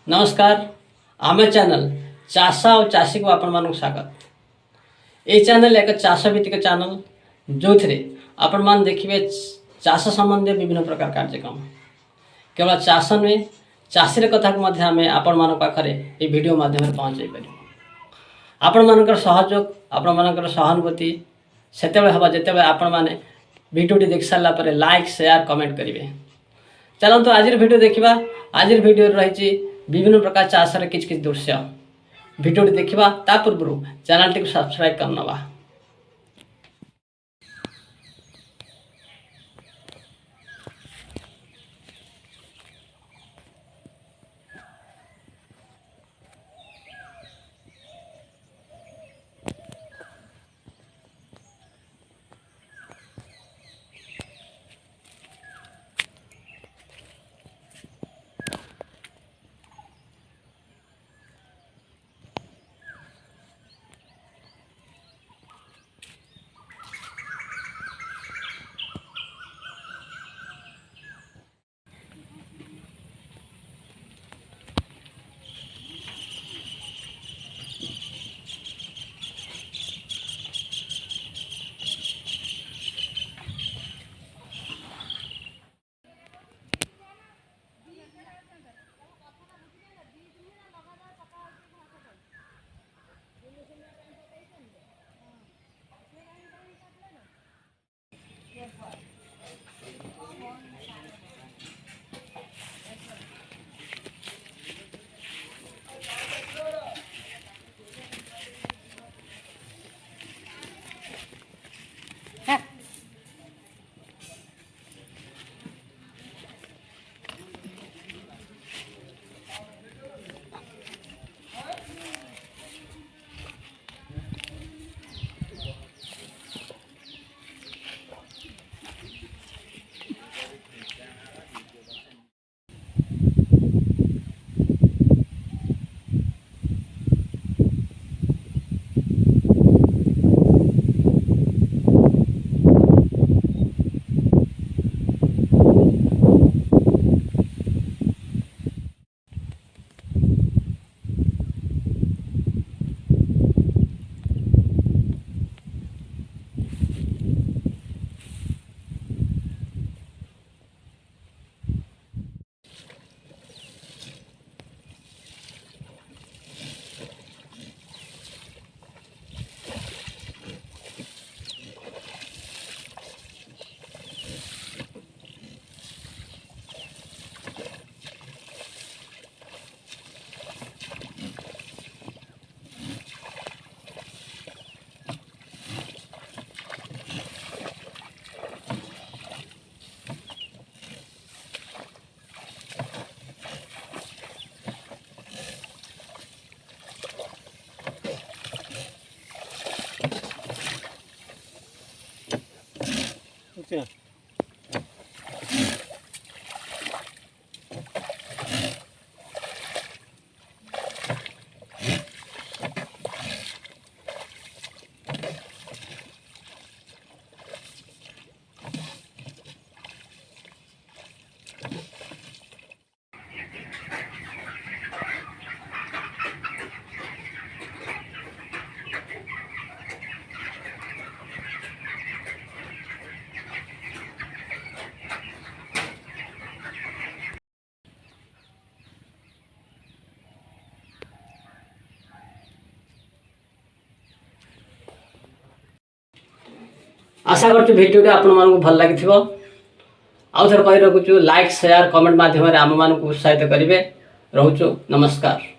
नमस्कार आम चैनल चाषा और चाषी को आपण मानक स्वागत। ये चैनल एक चाष भित्तिक चैनल जो थे आपण मान देखिए चाष संबंधी विभिन्न प्रकार कार्यक्रम केवल चाष नुहे चाषी कथा को आम आपण मान पाखे ये वीडियो माध्यम पहुँचे पार आपण मान सहयोग आपण मान सहानुभूति से हम जिते आपण मैंने भिडियोटी देख सारापर लाइक शेयर कमेंट करेंगे। चलते आज वीडियो देखा। आज वीडियो रही विभिन्न प्रकार चाषर किछ दृश्य भिडियोटी देखा ता पूर्व चैनल टी सब्सक्राइब करनवा। Okay. आशा कर भिडियोटी आपको भल लगी आउ थे कही रखुचु लाइक शेयर कमेंट माध्यम आम मान उत्साहित करेंगे। रोचु नमस्कार।